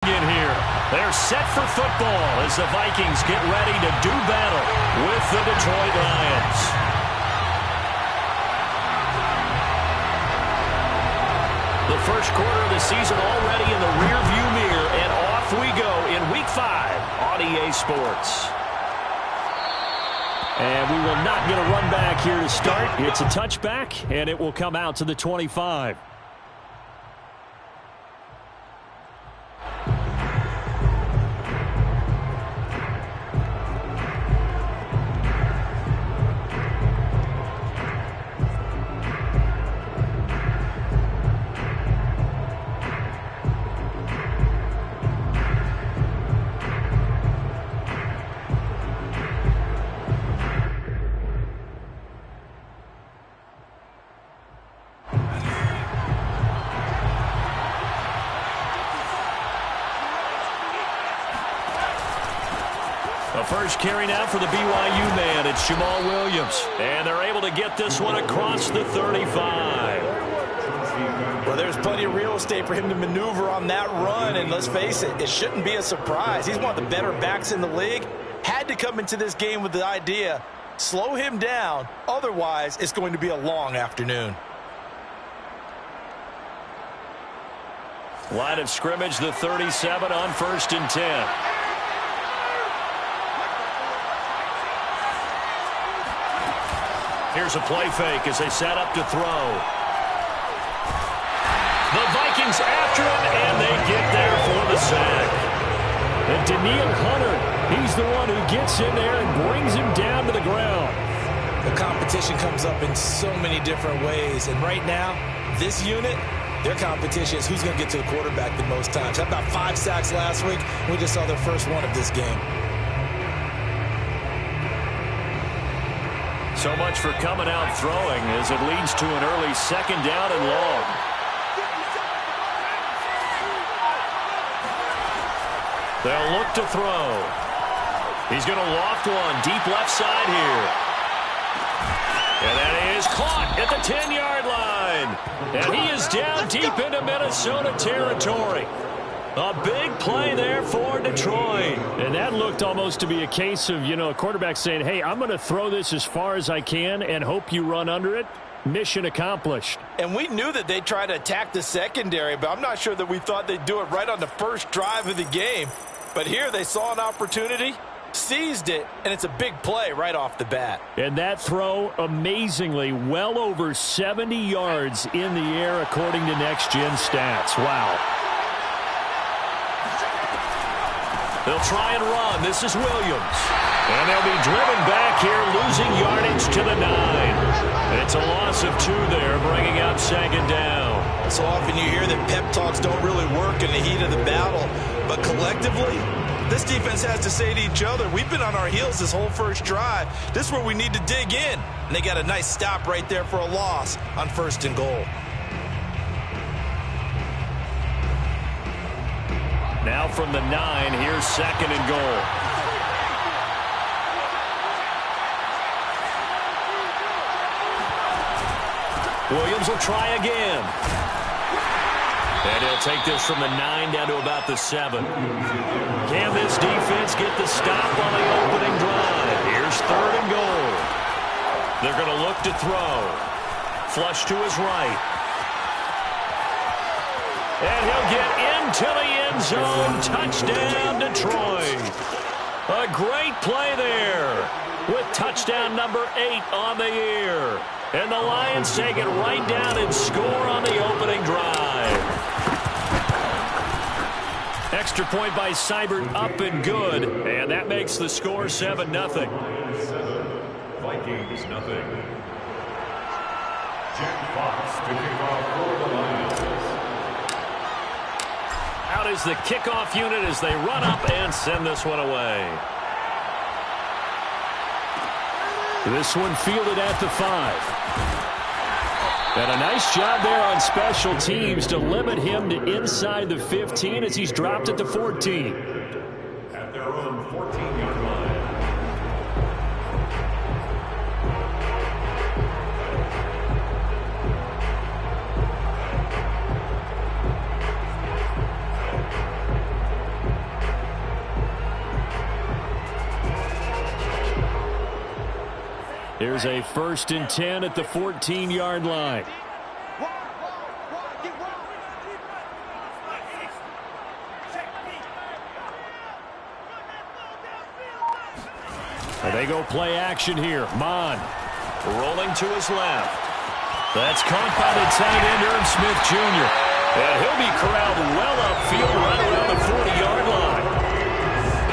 In here, they're set for football as the Vikings get ready to do battle with the Detroit Lions. The first quarter of the season already in the rearview mirror, and off we go in Week 5 on EA Sports. And we will not get a run back here to start. It's a touchback, and it will come out to the 25. First carry now for the BYU man. It's Jamal Williams. And they're able to get this one across the 35. Well, there's plenty of real estate for him to maneuver on that run. And let's face it, it shouldn't be a surprise. He's one of the better backs in the league. Had to come into this game with the idea, slow him down. Otherwise, it's going to be a long afternoon. Line of scrimmage, the 37 on 1st and 10. Here's a play fake as they set up to throw. The Vikings after him, and they get there for the sack. And Daniil Hunter, he's the one who gets in there and brings him down to the ground. The competition comes up in so many different ways. And right now, this unit, their competition is who's going to get to the quarterback the most times. Had about 5 sacks last week. We just saw their first one of this game. So much for coming out throwing as it leads to an early 2nd down and long. They'll look to throw. He's going to loft one deep left side here. And that is caught at the 10-yard line. And he is down deep into Minnesota territory. A big play there for Detroit. And that looked almost to be a case of, a quarterback saying, hey, I'm going to throw this as far as I can and hope you run under it. Mission accomplished. And we knew that they'd try to attack the secondary, but I'm not sure that we thought they'd do it right on the first drive of the game. But here they saw an opportunity, seized it, and it's a big play right off the bat. And that throw, amazingly, well over 70 yards in the air according to Next Gen Stats. Wow. They'll try and run. This is Williams. And they'll be driven back here, losing yardage to the 9. It's a loss of 2 there, bringing up 2nd down. So often you hear that pep talks don't really work in the heat of the battle. But collectively, this defense has to say to each other, we've been on our heels this whole first drive. This is where we need to dig in. And they got a nice stop right there for a loss on 1st and goal. Now from the 9, here's 2nd and goal. Williams will try again. And he'll take this from the 9 down to about the 7. Can this defense get the stop on the opening drive? Here's 3rd and goal. They're going to look to throw. Flush to his right. And he'll get into the end zone. Touchdown, Detroit. A great play there with touchdown number 8 on the year. And the Lions take it right down and score on the opening drive. Extra point by Seibert, up and good. And that makes the score 7-0. Vikings, nothing. Jack Fox to kick off for the Lions. Out is the kickoff unit as they run up and send this one away. This one fielded at the 5. And a nice job there on special teams to limit him to inside the 15 as he's dropped at the 14. At their own 14-yard line. Here's a 1st and 10 at the 14-yard line. And they go play action here. Mon rolling to his left. That's caught by the tight end, Irv Smith Jr. And he'll be corralled well upfield right around the 40-yard line.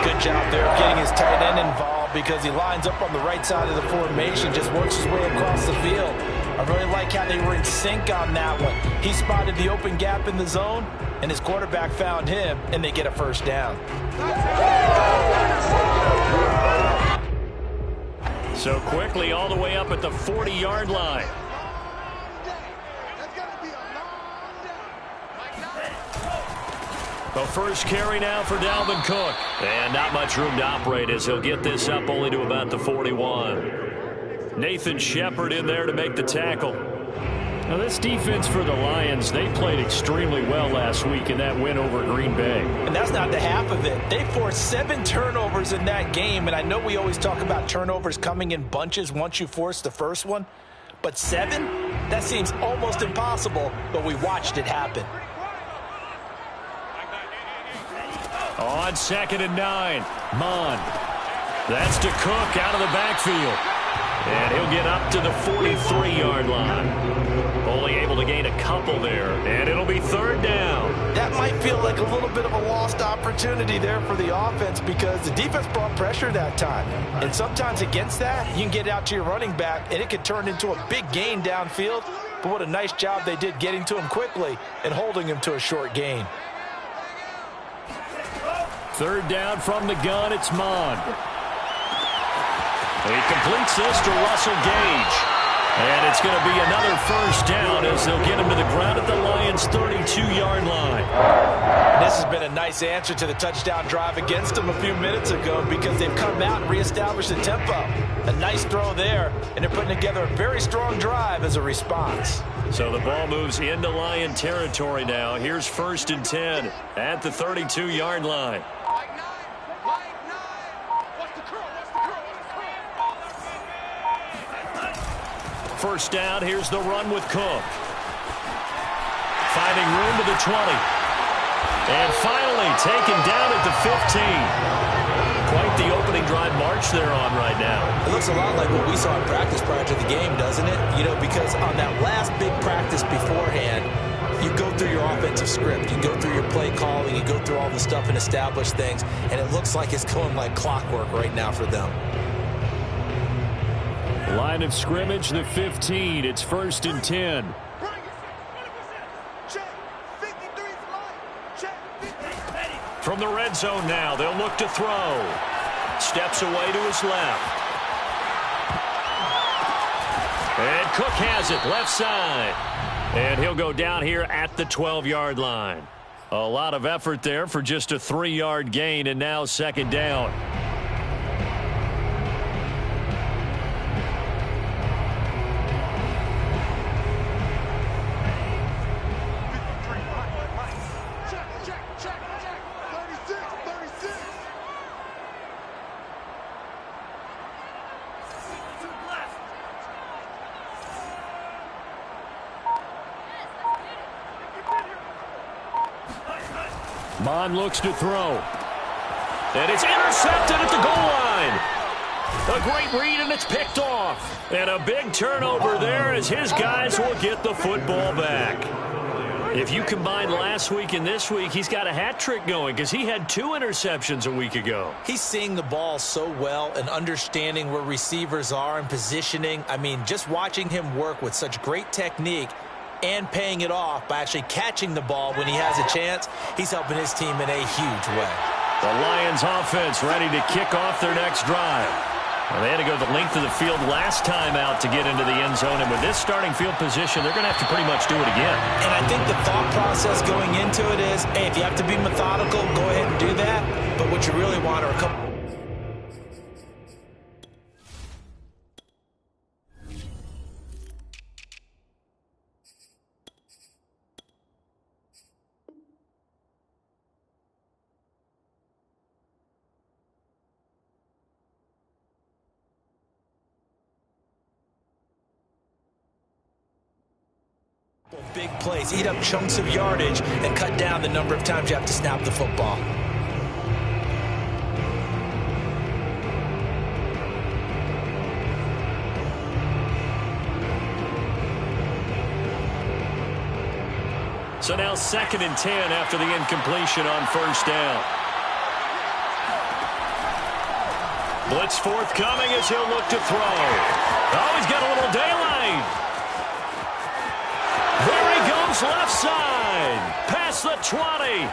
Good job there of getting his tight end involved because he lines up on the right side of the formation, just works his way across the field. I really like how they were in sync on that one. He spotted the open gap in the zone, and his quarterback found him, and they get a first down. So quickly all the way up at the 40-yard line. The first carry now for Dalvin Cook. And not much room to operate as he'll get this up only to about the 41. Nathan Shepard in there to make the tackle. Now this defense for the Lions, they played extremely well last week in that win over Green Bay. And that's not the half of it. They forced 7 turnovers in that game, and I know we always talk about turnovers coming in bunches once you force the first one, but 7? That seems almost impossible, but we watched it happen. On 2nd and 9, Mon. That's to Cook out of the backfield. And he'll get up to the 43-yard line. Only able to gain a couple there, and it'll be 3rd down. That might feel like a little bit of a lost opportunity there for the offense because the defense brought pressure that time. And sometimes against that, you can get out to your running back, and it could turn into a big gain downfield. But what a nice job they did getting to him quickly and holding him to a short gain. 3rd down from the gun, it's Mon. He completes this to Russell Gage. And it's going to be another first down as they'll get him to the ground at the Lions' 32-yard line. This has been a nice answer to the touchdown drive against them a few minutes ago because they've come out and reestablished the tempo. A nice throw there, and they're putting together a very strong drive as a response. So the ball moves into Lion territory now. Here's 1st and 10 at the 32-yard line. First down, here's the run with Cook. Finding room to the 20. And finally taken down at the 15. Quite the opening drive march they're on right now. It looks a lot like what we saw in practice prior to the game, doesn't it? You know, because on that last big practice beforehand, you go through your offensive script. You go through your play calling. You go through all the stuff and establish things. And it looks like it's going like clockwork right now for them. Line of scrimmage, the 15. It's 1st and 10. From the red zone now, they'll look to throw. Steps away to his left. And Cook has it, left side. And he'll go down here at the 12-yard line. A lot of effort there for just a 3-yard gain, and now 2nd down. Mon looks to throw. And it's intercepted at the goal line. A great read, and it's picked off. And a big turnover there as his guys will get the football back. If you combine last week and this week, he's got a hat trick going because he had 2 interceptions a week ago. He's seeing the ball so well and understanding where receivers are and positioning. I mean, just watching him work with such great technique and paying it off by actually catching the ball when he has a chance, he's helping his team in a huge way. The Lions offense ready to kick off their next drive. Well, they had to go the length of the field last time out to get into the end zone, and with this starting field position, they're going to have to pretty much do it again. And I think the thought process going into it is, hey, if you have to be methodical, go ahead and do that. But what you really want are a couple Big plays, eat up chunks of yardage, and cut down the number of times you have to snap the football. So now 2nd and 10 after the incompletion on 1st down. Blitz forthcoming as he'll look to throw. Oh, he's got a little daylight. There he goes left side. Past the 20.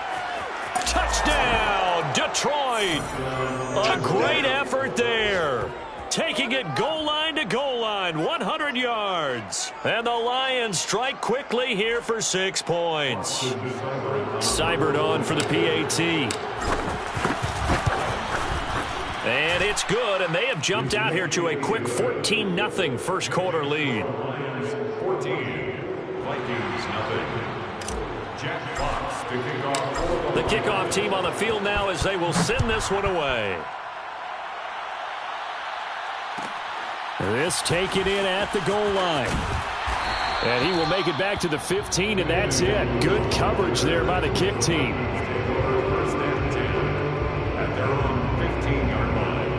Touchdown, Detroit. A great effort there. Taking it goal line to goal line, 100 yards. And the Lions strike quickly here for 6 points. Seibert on for the PAT. And it's good, and they have jumped out here to a quick 14-0 first quarter lead. Lions 14, Vikings nothing. Jack Fox to kick off. The kickoff team on the field now as they will send this one away. This taken in at the goal line. And he will make it back to the 15, and that's it. Good coverage there by the kick team. First and 10 at their own 15-yard line.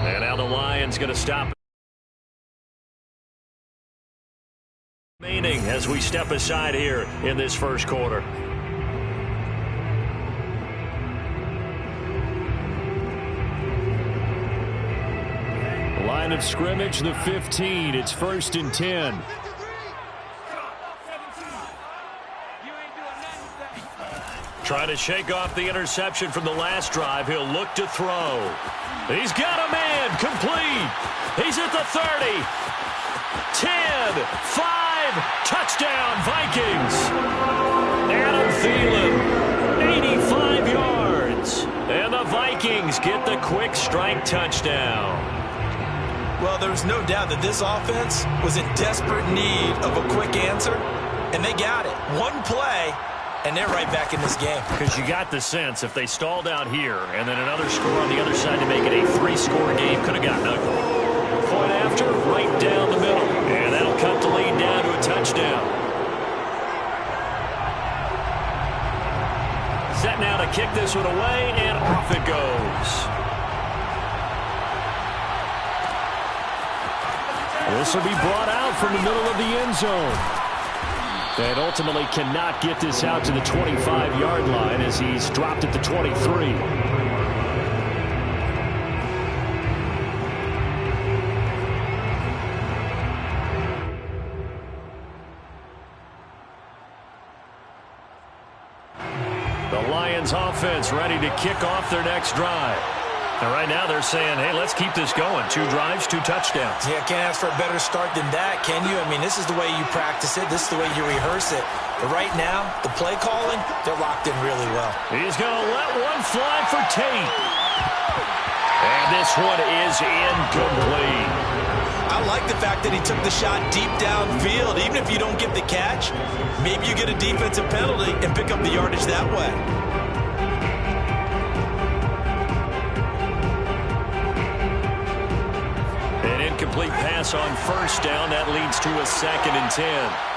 And now the Lions going to stop. Remaining as we step aside here in this first quarter. Line of scrimmage, the 15. It's 1st and 10. Trying to shake off the interception from the last drive. He'll look to throw. He's got a man complete. He's at the 30. 10, 5, touchdown Vikings. Adam Thielen, 85 yards. And the Vikings get the quick strike touchdown. Well, there's no doubt that this offense was in desperate need of a quick answer, and they got it. One play, and they're right back in this game. Because you got the sense if they stalled out here and then another score on the other side to make it a 3-score game, could have gotten ugly. Point after, right down the middle. And that'll cut the lead down to a touchdown. Set now to kick this one away, and off it goes. This will be brought out from the middle of the end zone. And ultimately cannot get this out to the 25-yard line as he's dropped at the 23. The Lions offense ready to kick off their next drive. And right now they're saying, hey, let's keep this going. 2 drives, 2 touchdowns. Yeah, can't ask for a better start than that, can you? I mean, this is the way you practice it. This is the way you rehearse it. But right now, the play calling, they're locked in really well. He's going to let one fly for Tate. And this one is incomplete. I like the fact that he took the shot deep downfield. Even if you don't get the catch, maybe you get a defensive penalty and pick up the yardage that way. An incomplete pass on 1st down. That leads to a 2nd and 10.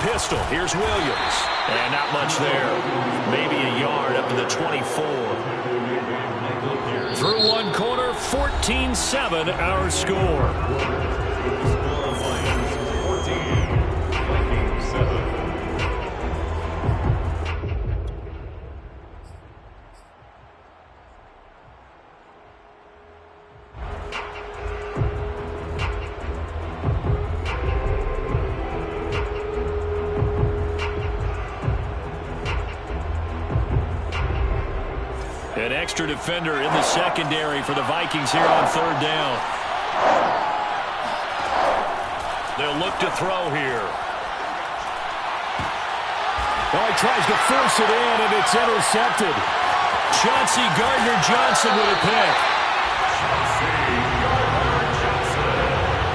Pistol. Here's Williams. And not much there. Maybe a yard up to the 24. Through one quarter, 14-7 our score. An extra defender in the secondary for the Vikings here on third down. They'll look to throw here. Oh, he tries to force it in, and it's intercepted. Chauncey Gardner-Johnson with a pick.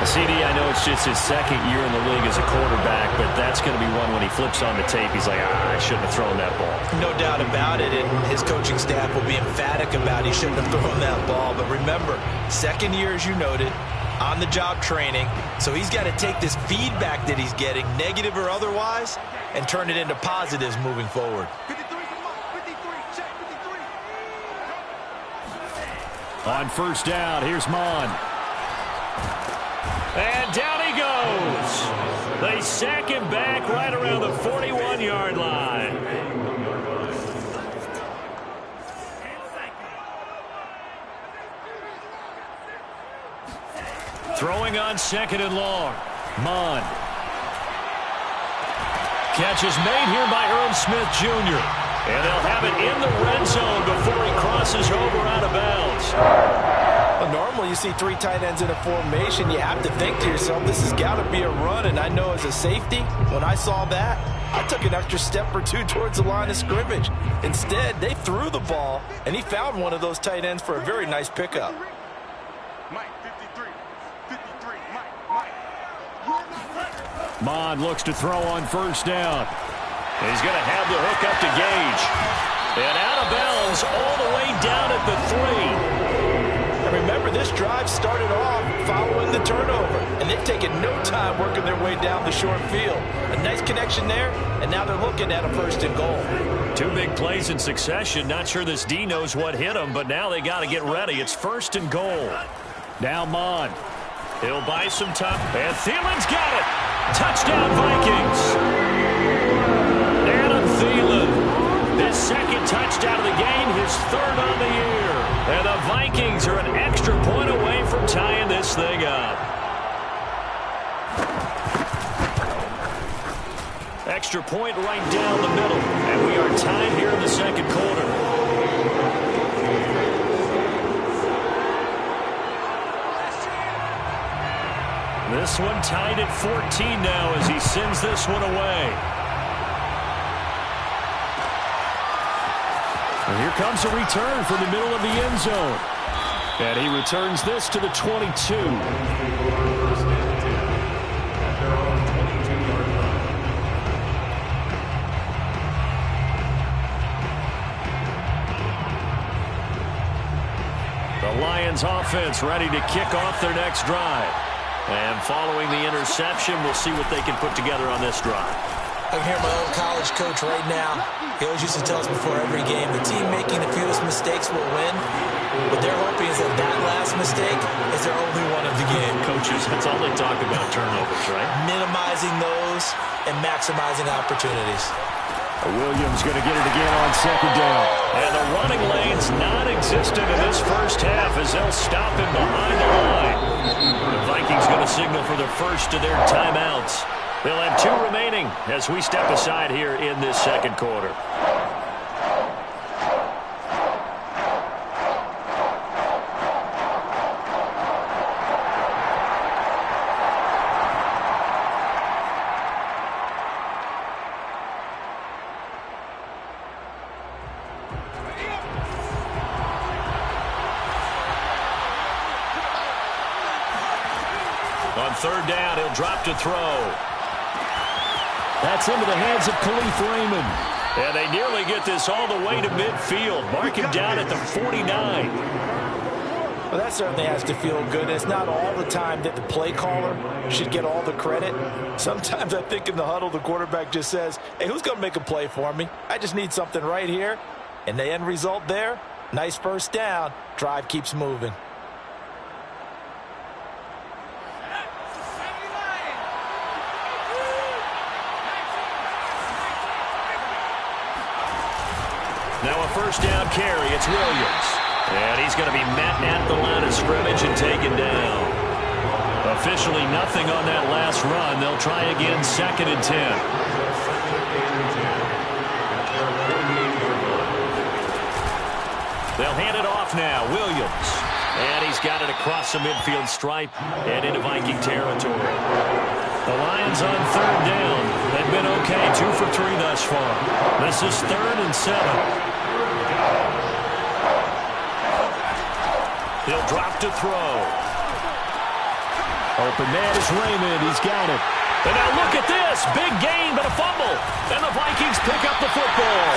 CD, I know it's just his second year in the league as a quarterback, but that's going to be one when he flips on the tape, he's like, I shouldn't have thrown that ball. No doubt about it, and his coaching staff will be emphatic about he shouldn't have thrown that ball. But remember, second year, as you noted, on-the-job training, so he's got to take this feedback that he's getting, negative or otherwise, and turn it into positives moving forward. 53, check 53. On first down, here's Mon. And down he goes. They sack him back right around the 41-yard line. Throwing on second and long. Mon. Catch is made here by Irv Smith Jr. And they'll have it in the red zone before he crosses over out of bounds. Well, normally you see three tight ends in a formation. You have to think to yourself, this has got to be a run. And I know as a safety, when I saw that, I took an extra step or two towards the line of scrimmage. Instead, they threw the ball, and he found one of those tight ends for a very nice pickup. Mike, 53, Mike. Mon looks to throw on first down. He's going to have the hook up to Gage. And out of bounds all the way down at the 3. Remember, this drive started off following the turnover, and they've taken no time working their way down the short field. A nice connection there, and now they're looking at a first and goal. Two big plays in succession. Not sure this D knows what hit him, but now they got to get ready. It's first and goal. Now Mon. He'll buy some time. And Thielen's got it. Touchdown, Vikings. Adam Thielen. His second touchdown of the game, his third on the year. And the Vikings are an extra point away from tying this thing up. Extra point right down the middle. And we are tied here in the second quarter. This one tied at 14 now as he sends this one away. And here comes a return from the middle of the end zone. And he returns this to the 22. The Lions offense ready to kick off their next drive. And following the interception, we'll see what they can put together on this drive. I can hear my old college coach right now. He always used to tell us before every game, the team making the fewest mistakes will win. What they're hoping is that that last mistake is their only one of the game. Coaches, that's all they talk about, turnovers, right? Minimizing those and maximizing opportunities. Williams going to get it again on second down. And the running lane's non-existent in this first half as they'll stop him behind the line. The Vikings going to signal for the first of their timeouts. They'll have 2 remaining as we step aside here in this second quarter. On third down, he'll drop to throw. That's into the hands of Khalif Raymond. And they nearly get this all the way to midfield. Mark him down at the 49. Well, that certainly has to feel good. It's not all the time that the play caller should get all the credit. Sometimes I think in the huddle, the quarterback just says, hey, who's going to make a play for me? I just need something right here. And the end result there, nice first down. Drive keeps moving. Now a first down carry. It's Williams. And he's going to be met at the line of scrimmage and taken down. Officially nothing on that last run. They'll try again, 2nd and 10. They'll hand it off now. Williams. And he's got it across the midfield stripe and into Viking territory. The Lions on third down. They've been okay, 2 for 3 thus far. This is 3rd and 7. He'll drop to throw. Open man is Raymond. He's got it. And now look at this. Big gain, but a fumble. And the Vikings pick up the football.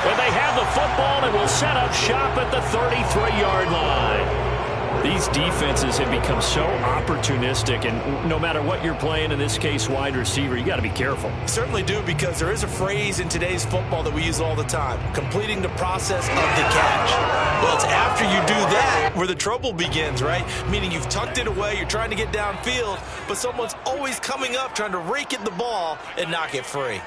When they have the football, they will set up shop at the 33-yard line. These defenses have become so opportunistic, and no matter what you're playing, in this case wide receiver, you got to be careful. You certainly do, because there is a phrase in today's football that we use all the time: completing the process of the catch. Well, it's after you do that where the trouble begins, right? Meaning you've tucked it away, you're trying to get downfield, but someone's always coming up trying to rake at the ball and knock it free.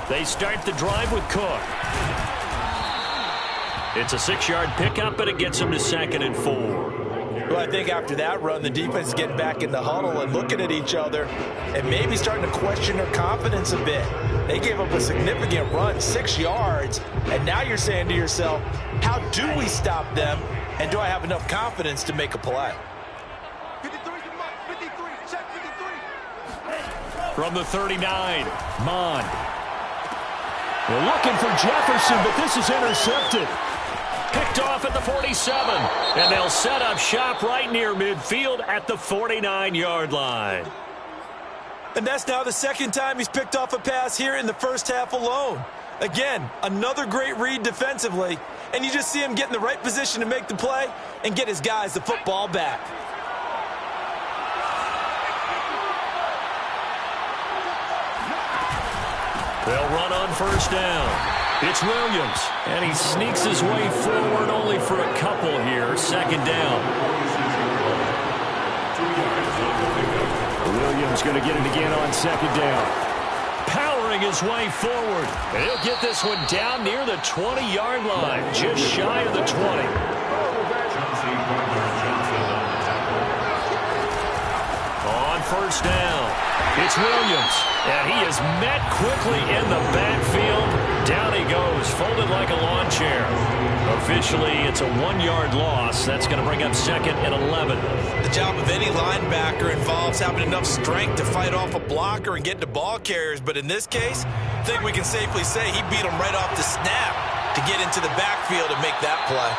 They start the drive with Cook. It's a 6-yard pickup, and it gets them to 2nd and 4. Well, I think after that run, the defense is getting back in the huddle and looking at each other and maybe starting to question their confidence a bit. They gave up a significant run, 6 yards, and now you're saying to yourself, how do we stop them, and do I have enough confidence to make a play? 53, check 53. From the 39, Mon. We're looking for Jefferson, but this is intercepted. Picked off at the 47, and they'll set up shop right near midfield at the 49-yard line. And that's now the 2nd time he's picked off a pass here in the first half alone. Again, another great read defensively, and you just see him get in the right position to make the play and get his guys the football back. They'll run on first down. It's Williams, and he sneaks his way forward only for a couple here. 2nd down. Williams going to get it again on 2nd down. Powering his way forward. And he'll get this one down near the 20-yard line, just shy of the 20. On first down, it's Williams, and he is met quickly in the backfield. Down he goes, folded like a lawn chair. Officially, it's a 1-yard loss. That's going to bring up 2nd and 11. The job of any linebacker involves having enough strength to fight off a blocker and get to ball carriers. But in this case, I think we can safely say he beat him right off the snap to get into the backfield and make that play.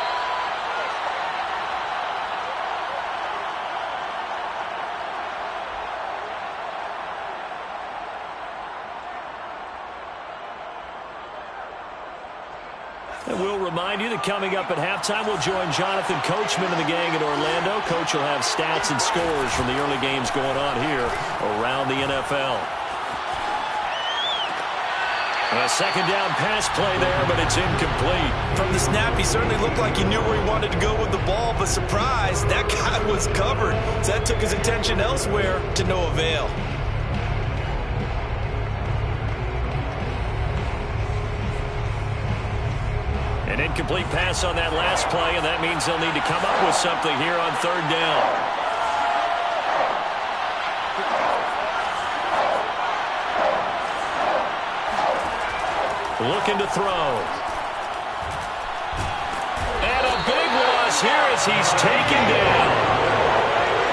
And we'll remind you that coming up at halftime, we'll join Jonathan Coachman and the gang in Orlando. Coach will have stats and scores from the early games going on here around the NFL. A 2nd down pass play there, but it's incomplete. From the snap, he certainly looked like he knew where he wanted to go with the ball, but surprise, that guy was covered. So that took his attention elsewhere to no avail. An incomplete pass on that last play, and that means they'll need to come up with something here on 3rd down. Looking to throw. And a big loss here as he's taken down.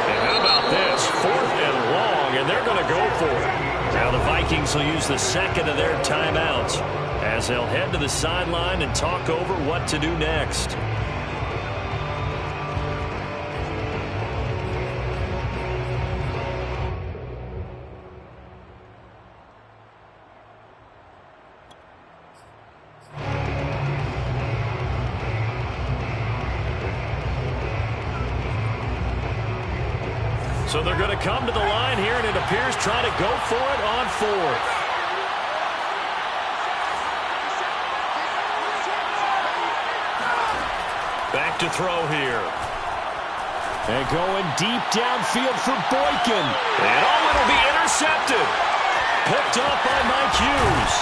And how about this? 4th and long, and they're going to go for it. Now the Vikings will use the 2nd of their timeouts as they'll head to the sideline and talk over what to do next. So they're going to come to the line here, and it appears trying to go for it on 4th. Back to throw here. And going deep downfield for Boykin. And it'll be intercepted. Picked up by Mike Hughes.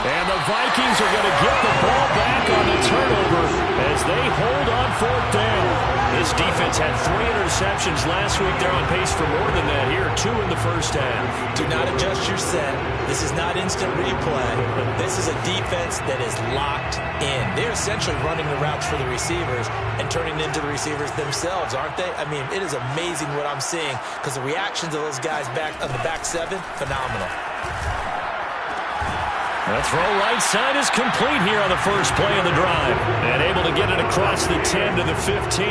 And the Vikings are going to get the ball back on the turnover as they hold on fourth down. This defense had 3 interceptions last week. They're on pace for more than that here, 2 in the first half. Do not adjust your set. This is not instant replay. This is a defense that is locked in. They're essentially running the routes for the receivers and turning into the receivers themselves, aren't they? I mean, it is amazing what I'm seeing because the reactions of those guys back on the back 7, phenomenal. The throw right side is complete here on the first play of the drive. And able to get it across the 10 to the 15.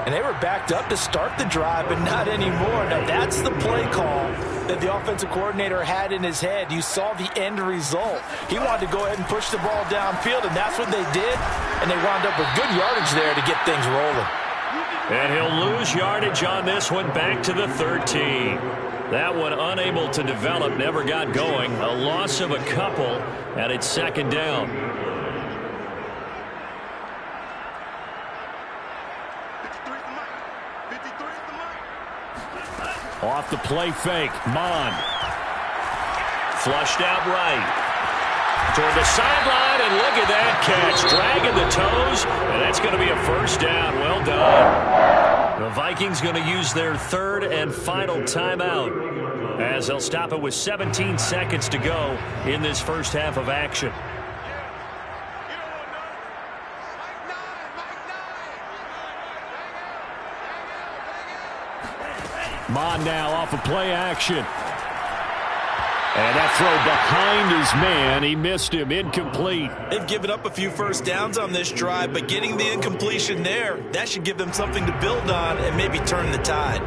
And they were backed up to start the drive, but not anymore. Now, that's the play call that the offensive coordinator had in his head. You saw the end result. He wanted to go ahead and push the ball downfield, and that's what they did. And they wound up with good yardage there to get things rolling. And he'll lose yardage on this one back to the 13. That one unable to develop, never got going. A loss of a couple, and it's second down. Off the play fake, Mon. Flushed out right. Toward the sideline, and look at that catch. Dragging the toes, and that's going to be a first down. Well done. The Vikings going to use their third and final timeout as they'll stop it with 17 seconds to go in this first half of action. Mon now off of play action. And that throw behind his man. He missed him. Incomplete. They've given up a few first downs on this drive, but getting the incompletion there, that should give them something to build on and maybe turn the tide.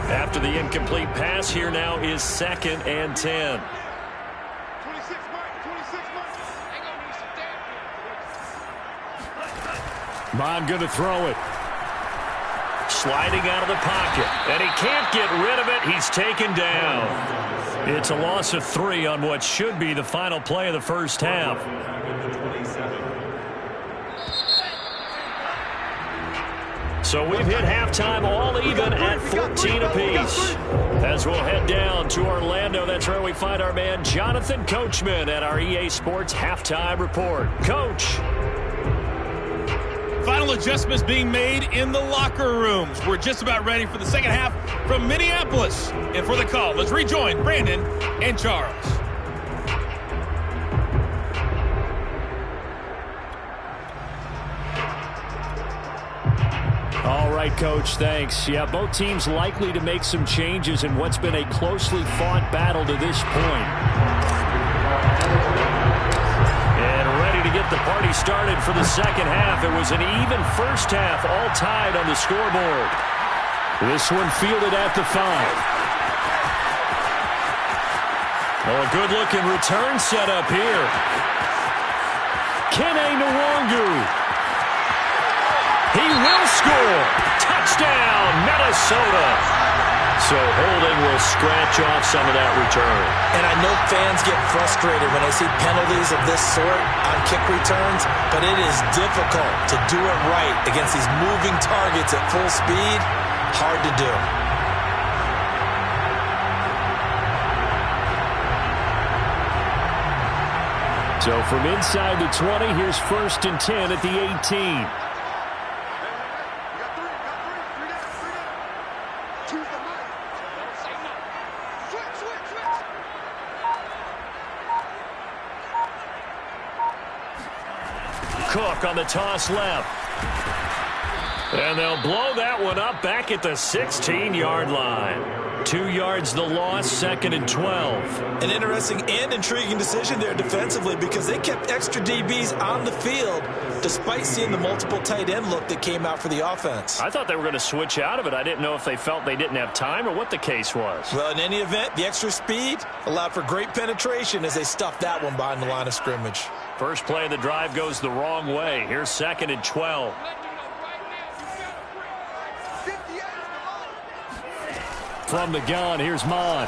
After the incomplete pass, here now is 2nd and 10. Mon going to throw it. Sliding out of the pocket, and he can't get rid of it. He's taken down. It's a loss of 3 on what should be the final play of the first half. So we've hit halftime all even at 14 apiece. As we'll head down to Orlando, that's where we find our man Jonathan Coachman at our EA Sports Halftime Report. Coach. Final adjustments being made in the locker rooms. We're just about ready for the second half from Minneapolis. And for the call, let's rejoin Brandon and Charles. All right, Coach, thanks. Yeah, both teams likely to make some changes in what's been a closely fought battle to this point. To get the party started for the second half. It was an even first half, all tied on the scoreboard. This one fielded at the 5. Oh, a good-looking return set up here. Kene Nwangu. He will score. Touchdown, Minnesota. So holding will scratch off some of that return. And I know fans get frustrated when they see penalties of this sort on kick returns, but it is difficult to do it right against these moving targets at full speed. Hard to do. So from inside the 20, here's 1st and 10 at the 18. Cook on the toss left. And they'll blow that one up back at the 16-yard line. 2 yards the loss, 2nd and 12. An interesting and intriguing decision there defensively because they kept extra DBs on the field despite seeing the multiple tight end look that came out for the offense. I thought they were going to switch out of it. I didn't know if they felt they didn't have time or what the case was. Well, in any event, the extra speed allowed for great penetration as they stuffed that one behind the line of scrimmage. First play of the drive goes the wrong way. Here's 2nd and 12. From the gun, here's Mon.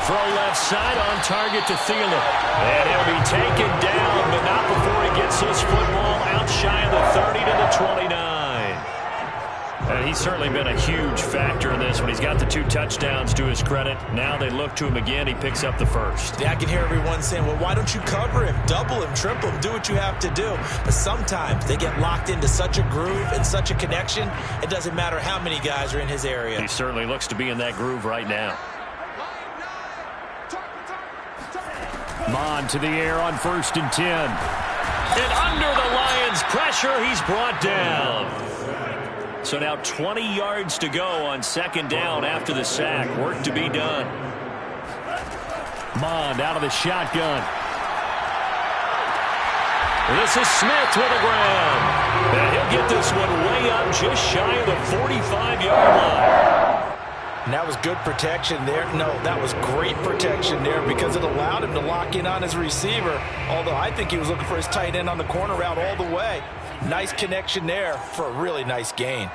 Throw left side on target to Thielen. And he'll be taken down, but not before he gets this football out shy of the 30 to the 29. And he's certainly been a huge factor in this when he's got the 2 touchdowns to his credit. Now they look to him again. He picks up the first. Yeah, I can hear everyone saying, well, why don't you cover him? Double him, triple him, do what you have to do. But sometimes they get locked into such a groove and such a connection, it doesn't matter how many guys are in his area. He certainly looks to be in that groove right now. Mon to the air on 1st and 10. And under the Lions' pressure, he's brought down. So now 20 yards to go on 2nd down after the sack. Work to be done. Mond out of the shotgun. This is Smith with the ground. And he'll get this one way up just shy of the 45-yard line. And that was good protection there. No, that was great protection there because it allowed him to lock in on his receiver. Although I think he was looking for his tight end on the corner route all the way. Nice connection there for a really nice gain.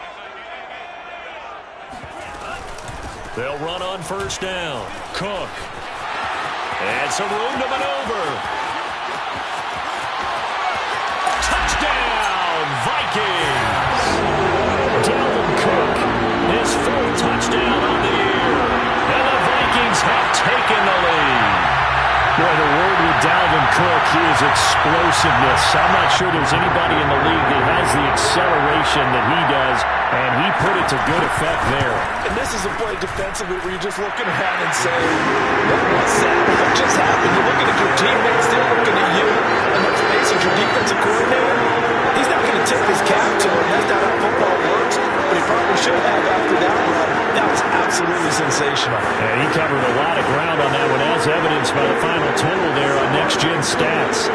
They'll run on 1st down. Cook. And some room to maneuver. Touchdown, Vikings! Dalvin Cook, his 4th touchdown on the year. And the Vikings have taken the lead. Boy, the word with Dalvin Cook, he is explosiveness. I'm not sure there's anybody in the league that has the acceleration that he does, and he put it to good effect there. And this is a play defensively where you're just looking around and saying, what was that? What just happened? You're looking at your teammates, they're looking at you, and let's face it, your defensive coordinator, he's not going to tip his cap to him. That's not how football works, but he probably should have after that run. That was absolutely sensational. And he covered a lot of ground on that one, as evidenced by the final total there on Next Gen Stats.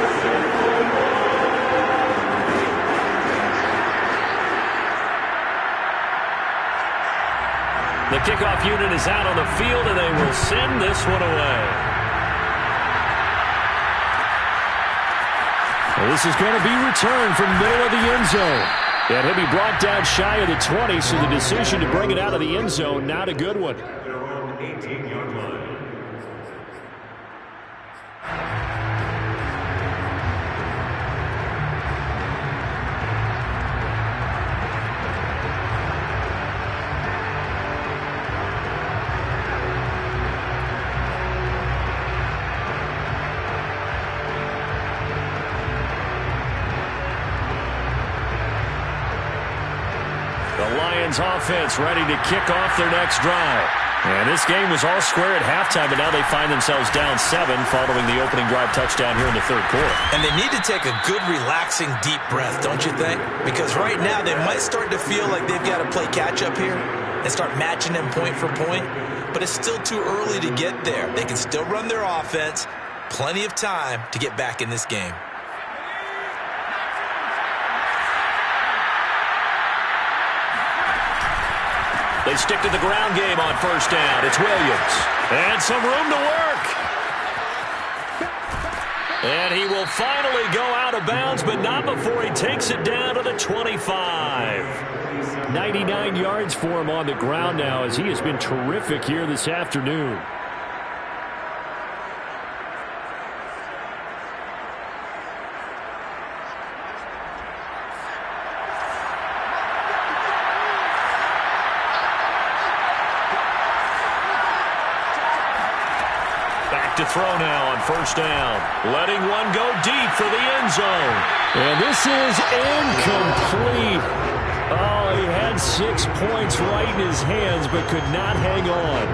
The kickoff unit is out on the field, and they will send this one away. Well, this is going to be returned from the middle of the end zone. And he'll be brought down shy of the 20, so the decision to bring it out of the end zone, not a good one. Their own 18-yard line. The Lions offense ready to kick off their next drive. And this game was all square at halftime, but now they find themselves down 7 following the opening drive touchdown here in the 3rd quarter. And they need to take a good, relaxing, deep breath, don't you think? Because right now they might start to feel like they've got to play catch-up here and start matching them point for point. But it's still too early to get there. They can still run their offense. Plenty of time to get back in this game. They stick to the ground game on 1st down. It's Williams. And some room to work. And he will finally go out of bounds, but not before he takes it down to the 25. 99 yards for him on the ground now, as he has been terrific here this afternoon. To throw now on 1st down. Letting one go deep for the end zone. And this is incomplete. Oh, he had 6 points right in his hands, but could not hang on.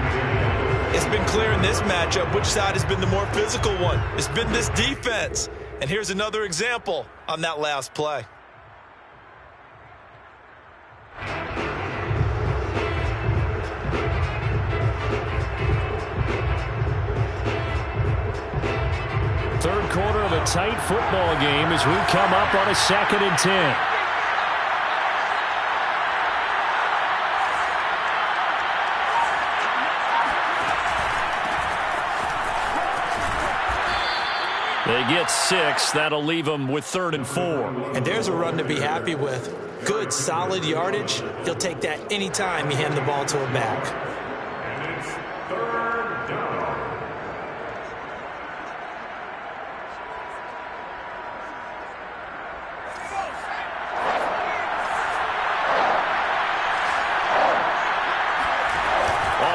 It's been clear in this matchup which side has been the more physical one. It's been this defense. And here's another example on that last play. Third quarter of a tight football game as we come up on a 2nd and 10. They get 6. That'll leave them with 3rd and 4. And there's a run to be happy with. Good, solid yardage. He'll take that anytime you hand the ball to a back. And it's 3rd down.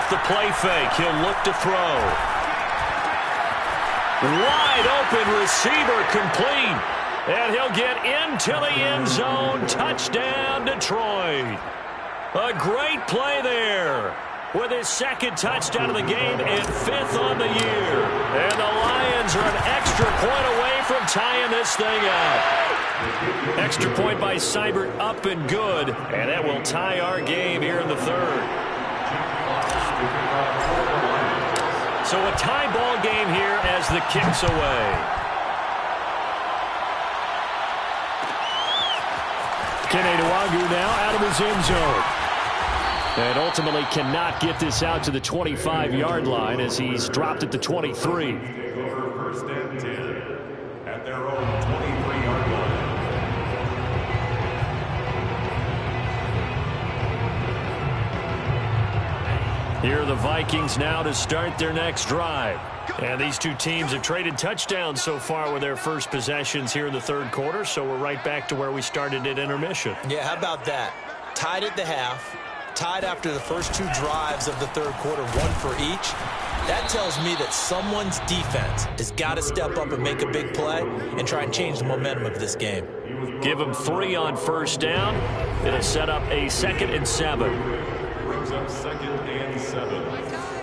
off the play fake. He'll look to throw. Wide open receiver complete. And he'll get into the end zone. Touchdown, Detroit. A great play there with his second touchdown of the game and 5th on the year. And the Lions are an extra point away from tying this thing up. Extra point by Seibert up and good. And that will tie our game here in the 3rd. So a tie ball game here as the kick's away. Kene Nwangwu now out of his end zone. And ultimately cannot get this out to the 25-yard line as he's dropped at the 23. First and 10 at their own 23-yard line. Here are the Vikings now to start their next drive. And these two teams have traded touchdowns so far with their first possessions here in the 3rd quarter, so we're right back to where we started at intermission. Yeah, how about that? Tied at the half, tied after the first 2 drives of the 3rd quarter, 1 for each. That tells me that someone's defense has got to step up and make a big play and try and change the momentum of this game. Give them 3 on first down. It'll set up a 2nd and 7. Brings up 2nd and 7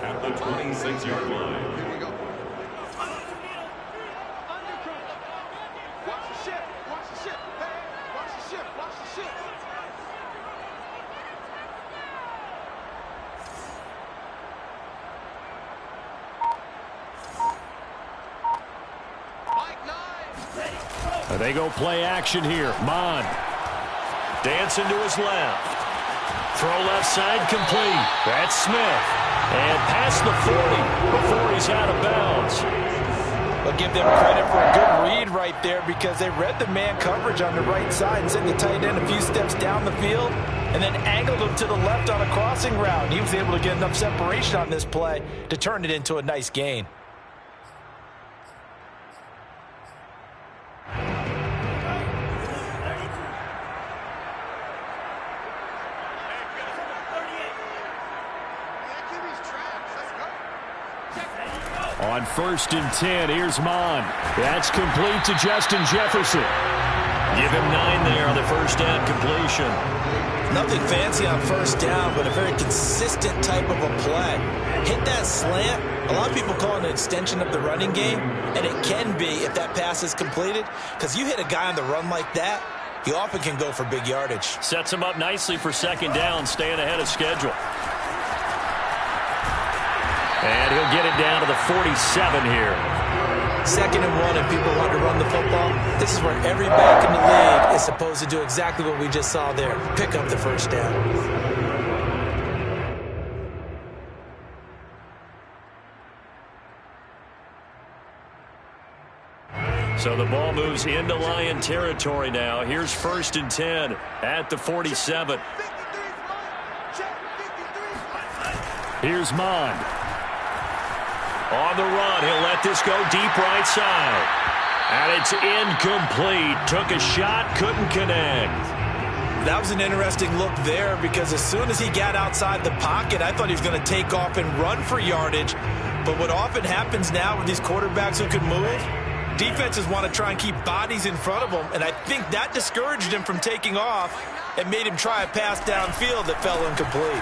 at the 26-yard line. They go play action here. Mon dancing to his left. Throw left side complete. That's Smith. And past the 40 before he's out of bounds. I'll give them credit for a good read right there because they read the man coverage on the right side and sent the tight end a few steps down the field and then angled him to the left on a crossing route. He was able to get enough separation on this play to turn it into a nice gain. On 1st and 10, here's Mon. That's complete to Justin Jefferson. Give him 9 there on the first down completion. Nothing fancy on first down, but a very consistent type of a play. Hit that slant. A lot of people call it an extension of the running game, and it can be if that pass is completed, because you hit a guy on the run like that, he often can go for big yardage. Sets him up nicely for 2nd down, staying ahead of schedule. And he'll get it down to the 47 here. 2nd and 1, and people want to run the football. This is where every back in the league is supposed to do exactly what we just saw there. Pick up the first down. So the ball moves into Lion territory now. Here's 1st and 10 at the 47. Here's Mon. On the run, he'll let this go deep right side. And it's incomplete. Took a shot, couldn't connect. That was an interesting look there because as soon as he got outside the pocket, I thought he was going to take off and run for yardage. But what often happens now with these quarterbacks who can move, defenses want to try and keep bodies in front of them, and I think that discouraged him from taking off and made him try a pass downfield that fell incomplete.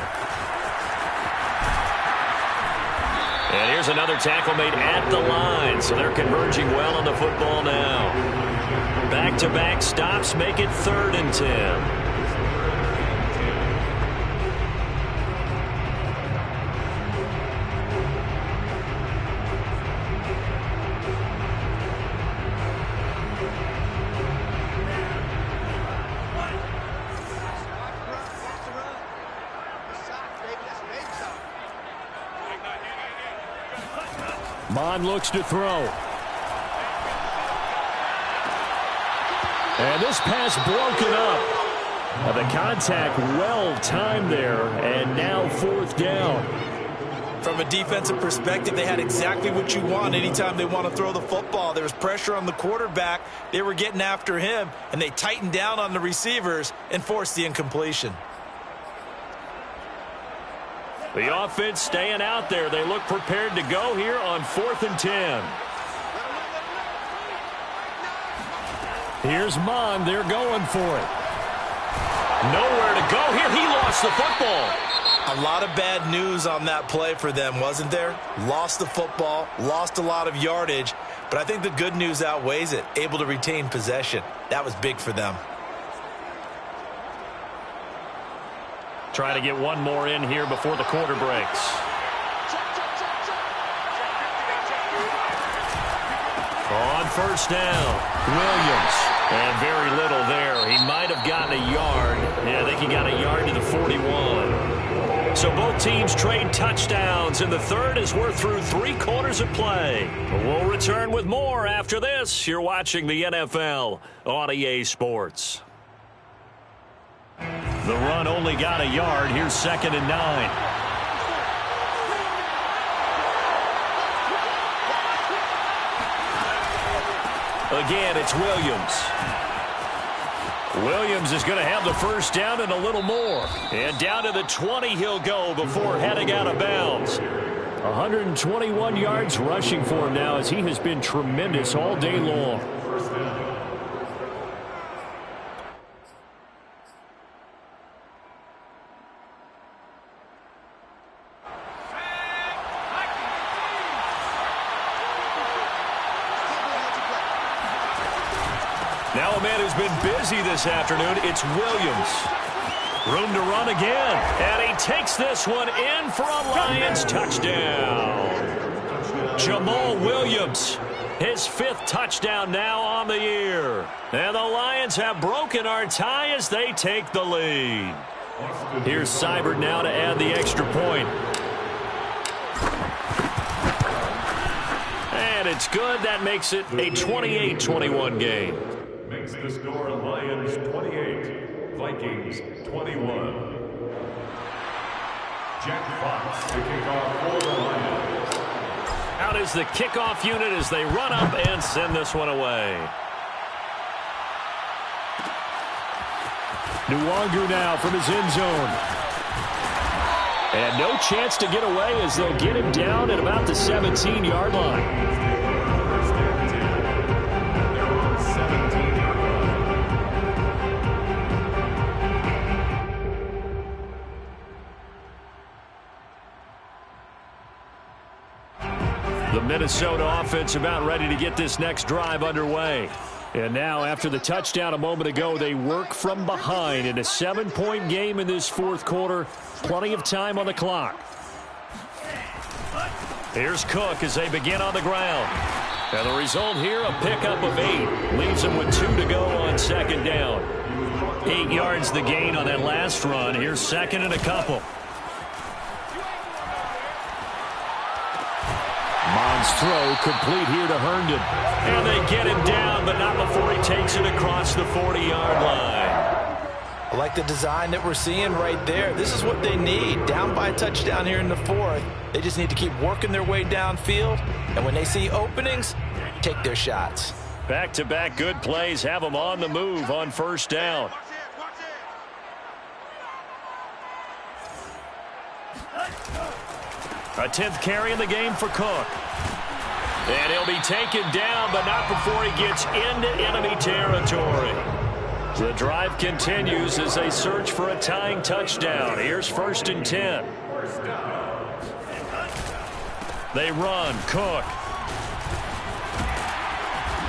And here's another tackle made at the line, so they're converging well on the football now. Back-to-back stops make it 3rd and 10. Mon looks to throw. And this pass broken up. The contact well timed there, and now 4th down. From a defensive perspective, they had exactly what you want anytime they want to throw the football. There was pressure on the quarterback. They were getting after him, and they tightened down on the receivers and forced the incompletion. The offense staying out there. They look prepared to go here on 4th and 10. Here's Mon. They're going for it. Nowhere to go here. He lost the football. A lot of bad news on that play for them, wasn't there? Lost the football, lost a lot of yardage, but I think the good news outweighs it. Able to retain possession. That was big for them. Try to get one more in here before the quarter breaks. On 1st down, Williams. And very little there. He might have gotten a yard. Yeah, I think he got a yard to the 41. So both teams trade touchdowns in the third as we're through 3 quarters of play. We'll return with more after this. You're watching the NFL on EA Sports. The run only got a yard. Here's 2nd and 9. Again, it's Williams. Williams is going to have the first down and a little more. And down to the 20 he'll go before heading out of bounds. 121 yards rushing for him now as he has been tremendous all day long. Now a man who's been busy this afternoon, it's Williams. Room to run again. And he takes this one in for a Lions touchdown. Jamal Williams, his 5th touchdown now on the year. And the Lions have broken our tie as they take the lead. Here's Seibert now to add the extra point. And it's good. That makes it a 28-21 game. Makes the score Lions 28, Vikings 21. Jack Fox to kick off for the Lions. Out is the kickoff unit as they run up and send this one away. Nwangu now from his end zone. And no chance to get away as they'll get him down at about the 17-yard line. The Minnesota offense about ready to get this next drive underway. And now, after the touchdown a moment ago, they work from behind in a 7-point game in this 4th quarter. Plenty of time on the clock. Here's Cook as they begin on the ground. And the result here, a pickup of 8. Leaves them with 2 to go on 2nd down. 8 yards the gain on that last run. Here's 2nd and a couple. Mon's throw complete here to Herndon. And they get him down, but not before he takes it across the 40-yard line. I like the design that we're seeing right there. This is what they need. Down by a touchdown here in the 4th. They just need to keep working their way downfield. And when they see openings, take their shots. Back-to-back good plays have them on the move on 1st down. A 10th carry in the game for Cook. And he'll be taken down, but not before he gets into enemy territory. The drive continues as they search for a tying touchdown. Here's 1st and 10. They run. Cook.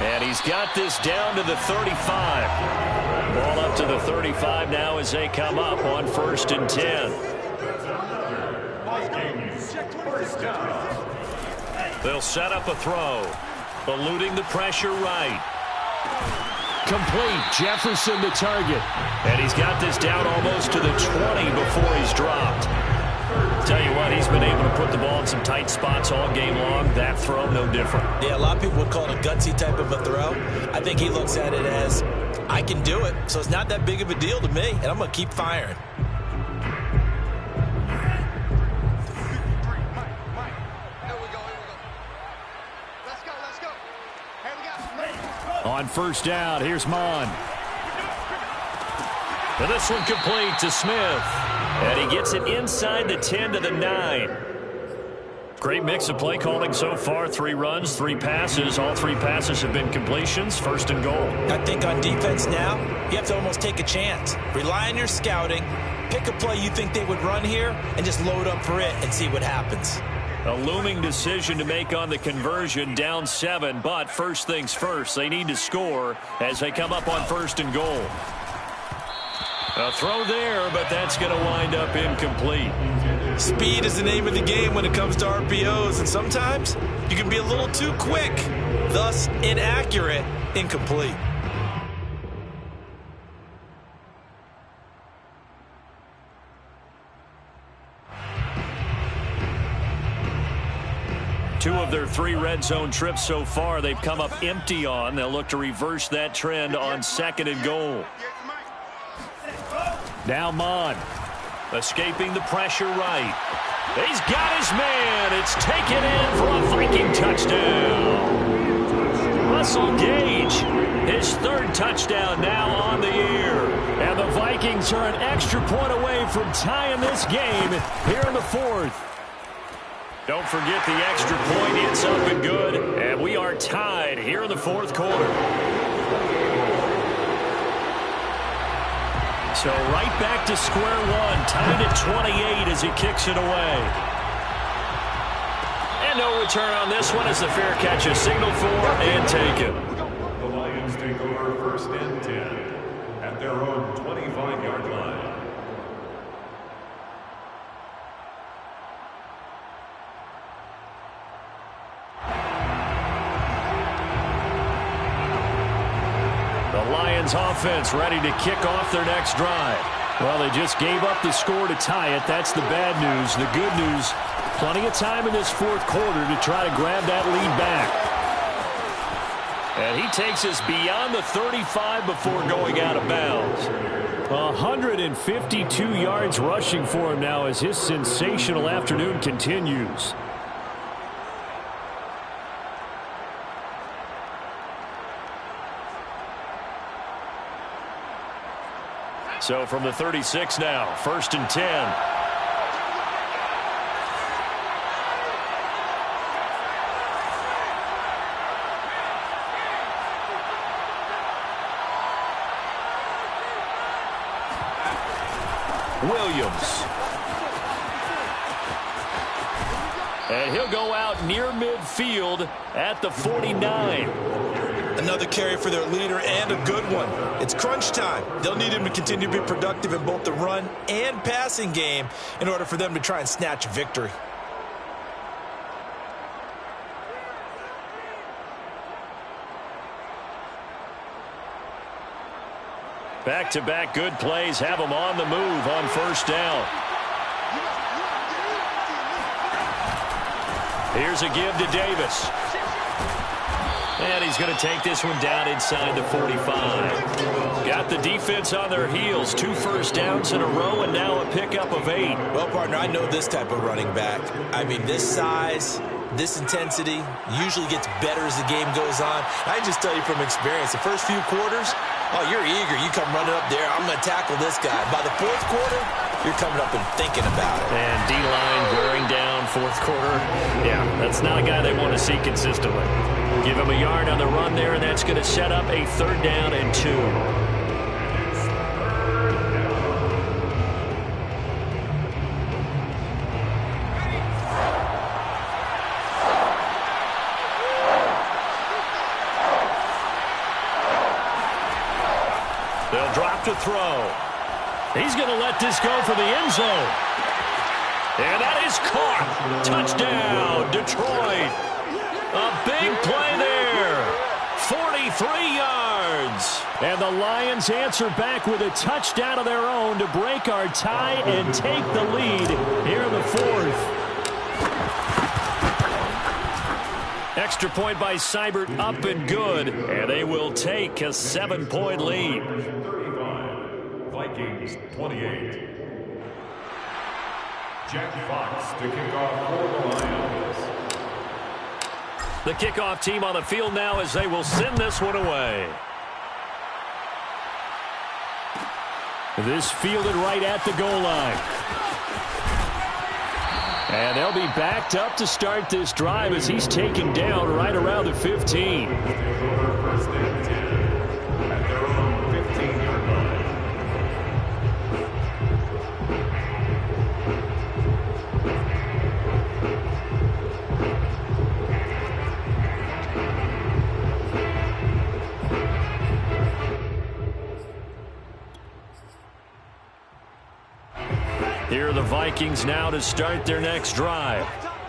And he's got this down to the 35. Ball up to the 35 now as they come up on 1st and 10. They'll set up a throw. Eluding the pressure right. Complete. Jefferson the target. And he's got this down almost to the 20 before he's dropped. Tell you what, he's been able to put the ball in some tight spots all game long. That throw, no different. Yeah, a lot of people would call it a gutsy type of a throw. I think he looks at it as, I can do it, so it's not that big of a deal to me, and I'm going to keep firing. On 1st down, here's Mon. And this one complete to Smith. And he gets it inside the 10 to the 9. Great mix of play calling so far. 3 runs, 3 passes. All 3 passes have been completions. First and goal. I think on defense now, you have to almost take a chance. Rely on your scouting. Pick a play you think they would run here and just load up for it and see what happens. A looming decision to make on the conversion, down 7. But first things first, they need to score as they come up on first and goal. A throw there, but that's going to wind up incomplete. Speed is the name of the game when it comes to RPOs, and sometimes you can be a little too quick, thus inaccurate, incomplete. Two of their 3 red zone trips so far, they've come up empty on. They'll look to reverse that trend on second and goal. Now Mon, escaping the pressure right. He's got his man. It's taken in for a Viking touchdown. Russell Gage, his 3rd touchdown now on the year. And the Vikings are an extra point away from tying this game here in the 4th. Don't forget the extra point. It's up and good. And we are tied here in the 4th quarter. So right back to square one, tied at 28 as he kicks it away. And no return on this one as the fair catch is signaled for and taken. The Lions take over first and 10 at their own 25-yard line. The Lions offense ready to kick off their next drive. Well, they just gave up the score to tie it. That's the bad news. The good news, plenty of time in this 4th quarter to try to grab that lead back. And he takes us beyond the 35 before going out of bounds. 152 yards rushing for him now as his sensational afternoon continues. So from the 36 now, first and 10. Williams. And he'll go out near midfield at the 49. Another carry for their leader and a good one. It's crunch time. They'll need him to continue to be productive in both the run and passing game in order for them to try and snatch a victory. Back-to-back good plays have them on the move on first down. Here's a give to Davis. And he's going to take this one down inside the 45. Got the defense on their heels. 2 first downs in a row and now a pickup of 8. Well, partner, I know this type of running back. I mean, this size, this intensity usually gets better as the game goes on. I just tell you from experience, the first few quarters, oh, you're eager. You come running up there. I'm going to tackle this guy. By the 4th quarter, you're coming up and thinking about it. And D-line wearing down 4th quarter. Yeah, that's not a guy they want to see consistently. Give him a yard on the run there, and that's going to set up a 3rd down and 2. They'll drop to throw. He's going to let this go for the end zone. And that is caught. Touchdown, Detroit. A big play there. 43 yards. And the Lions answer back with a touchdown of their own to break our tie and take the lead here in the 4th. Extra point by Seibert up and good. And they will take a 7-point lead. 35, Vikings 28. Jack Fox to kick off for the Lions. The kickoff team on the field now as they will send this one away. This fielded right at the goal line. And they'll be backed up to start this drive as he's taken down right around the 15. First and 10 at their own 15-yard line. Here are the Vikings now to start their next drive.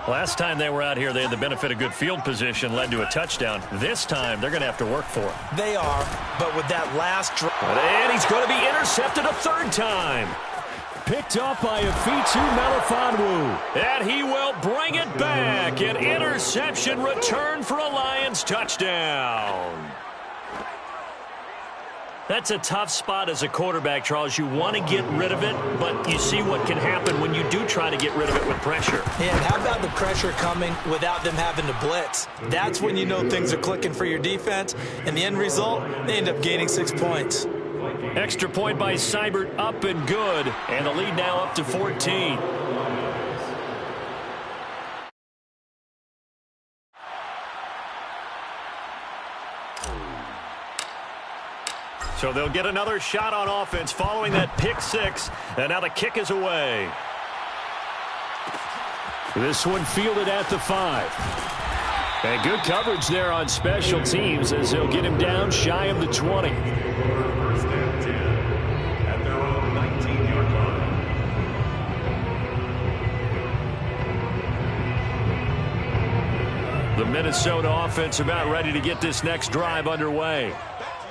Last time they were out here, they had the benefit of good field position, led to a touchdown. This time, they're going to have to work for it. They are, but with that last drive. And he's going to be intercepted a third time. Picked up by Afitu Melifonwu. And he will bring it back. An interception return for a Lions touchdown. That's a tough spot as a quarterback, Charles. You want to get rid of it, but you see what can happen when you do try to get rid of it with pressure. Yeah, and how about the pressure coming without them having to blitz? That's when you know things are clicking for your defense. And the end result, they end up gaining 6 points. Extra point by Seibert, up and good. And the lead now up to 14. So they'll get another shot on offense following that pick six. And now the kick is away. This one fielded at the 5. And good coverage there on special teams as they'll get him down shy of the 20. First and 10 at their own 19-yard line. The Minnesota offense about ready to get this next drive underway.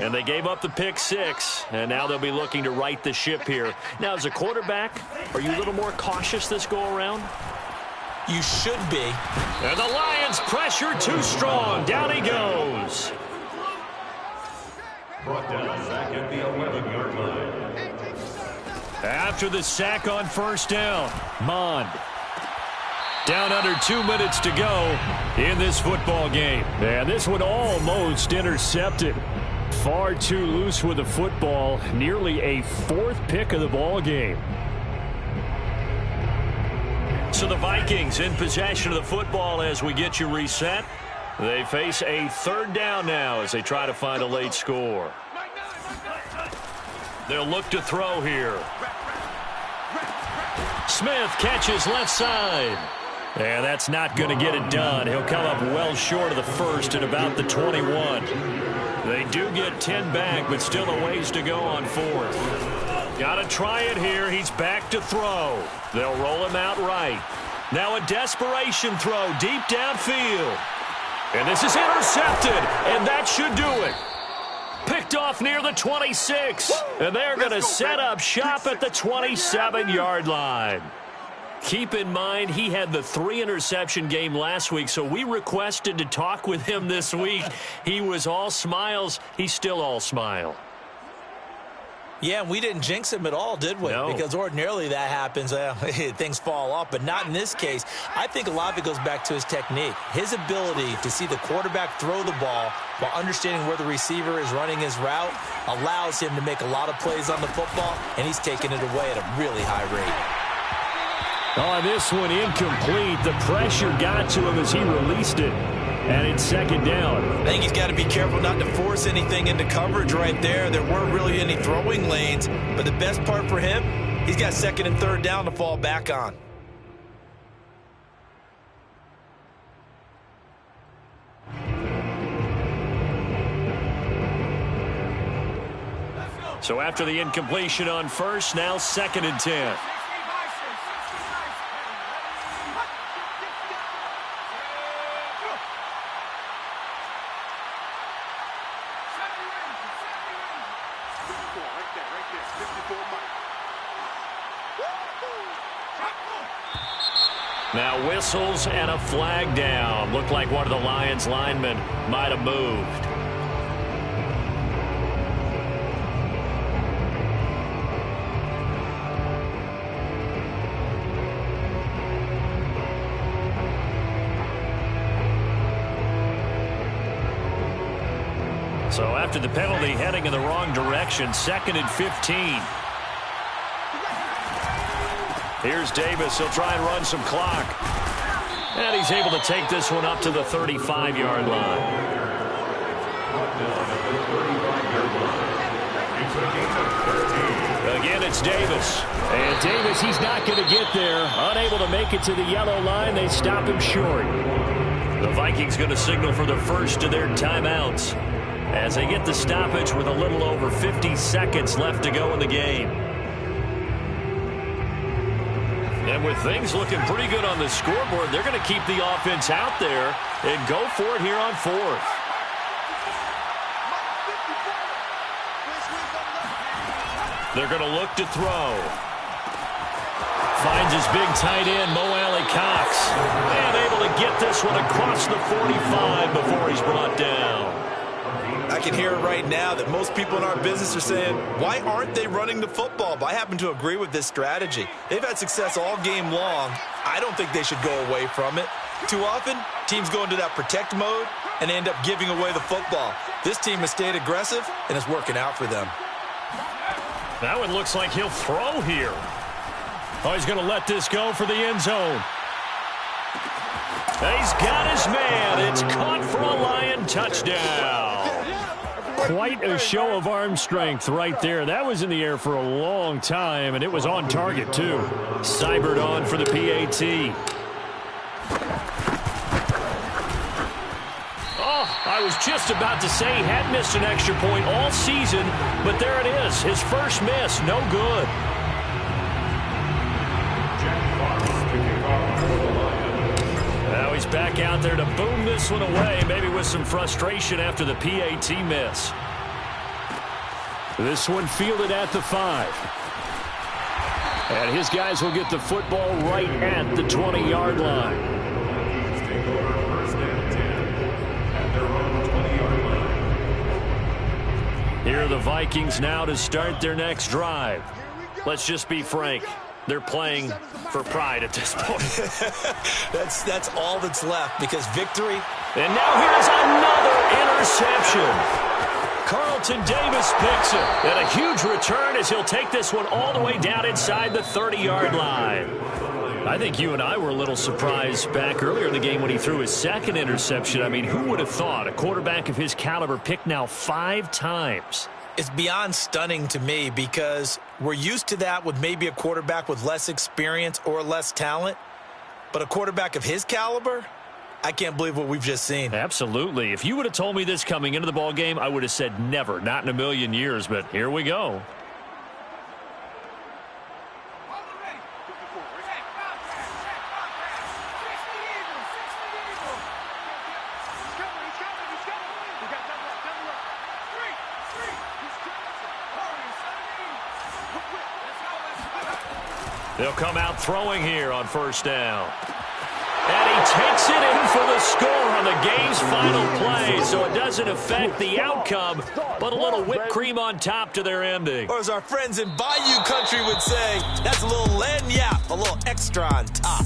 And they gave up the pick six, and now they'll be looking to right the ship here. Now, as a quarterback, are you a little more cautious this go-around? You should be. And the Lions pressure too strong. Down he goes. Brought down back at the 11-yard line. After the sack on first down, Mond. Down under 2 minutes to go in this football game. And this one almost intercepted. Far too loose with the football. Nearly a 4th pick of the ball game. So the Vikings in possession of the football as we get you reset. They face a third down now as they try to find a late score. They'll look to throw here. Smith catches left side. And that's not going to get it done. He'll come up well short of the first at about the 21. They do get 10 back, but still a ways to go on 4th. Got to try it here. He's back to throw. They'll roll him out right. Now a desperation throw deep downfield. And this is intercepted, and that should do it. Picked off near the 26. And they're going to set up shop at the 27-yard line. Keep in mind, he had the 3-interception game last week, so we requested to talk with him this week. He was all smiles. He's still all smile. Yeah, we didn't jinx him at all, did we? No. Because ordinarily that happens. Things fall off, but not in this case. I think a lot of it goes back to his technique. His ability to see the quarterback throw the ball while understanding where the receiver is running his route allows him to make a lot of plays on the football, and he's taking it away at a really high rate. On this one, incomplete. The pressure got to him as he released it. And it's second down. I think he's got to be careful not to force anything into coverage right there. There weren't really any throwing lanes. But the best part for him, he's got second and third down to fall back on. So after the incompletion on first, now 2nd and 10. Now whistles and a flag down. Looked like one of the Lions linemen might have moved. So after the penalty, heading in the wrong direction, 2nd and 15. Here's Davis. He'll try and run some clock. And he's able to take this one up to the 35-yard line. Again, it's Davis. And Davis, he's not going to get there. Unable to make it to the yellow line. They stop him short. The Vikings going to signal for the first of their timeouts as they get the stoppage with a little over 50 seconds left to go in the game. And with things looking pretty good on the scoreboard, they're going to keep the offense out there and go for it here on fourth. They're going to look to throw. Finds his big tight end, Mo Alley-Cox. And able to get this one across the 45 before he's brought down. I can hear it right now that most people in our business are saying, why aren't they running the football? But I happen to agree with this strategy. They've had success all game long. I don't think they should go away from it. Too often, teams go into that protect mode and end up giving away the football. This team has stayed aggressive, and it's working out for them. That one looks like he'll throw here. Oh, he's going to let this go for the end zone. He's got his man. It's caught for a Lion touchdown. Quite a show of arm strength right there. That was in the air for a long time, and it was on target, too. Seibert on for the PAT. Oh, I was just about to say he had missed an extra point all season, but there it is. His first miss, no good. Now he's back out there to boom this one away, maybe with some frustration after the PAT miss. This one fielded at the 5. And his guys will get the football right at the 20-yard line. Here are the Vikings now to start their next drive. Let's just be frank. They're playing for pride at this point. That's all that's left, because victory. And now here's another interception. Carlton Davis picks it. And a huge return as he'll take this one all the way down inside the 30-yard line. I think you and I were a little surprised back earlier in the game when he threw his second interception. I mean, who would have thought a quarterback of his caliber picked now 5 times? It's beyond stunning to me, because we're used to that with maybe a quarterback with less experience or less talent. But a quarterback of his caliber, I can't believe what we've just seen. Absolutely. If you would have told me this coming into the ball game, I would have said never, not in a million years. But here we go. They'll come out throwing here on first down. And he takes it in for the score on the game's final play, so it doesn't affect the outcome, but a little whipped cream on top to their ending. Or as our friends in Bayou country would say, that's a little lagniappe, a little extra on top.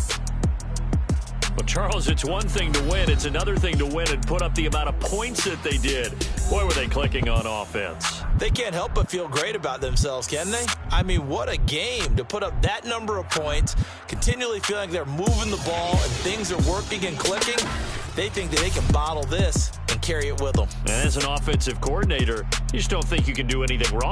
Well, Charles, it's one thing to win. It's another thing to win and put up the amount of points that they did. Boy, were they clicking on offense. They can't help but feel great about themselves, can they? I mean, what a game to put up that number of points, continually feeling like they're moving the ball and things are working and clicking. They think that they can bottle this and carry it with them. And as an offensive coordinator, you just don't think you can do anything wrong.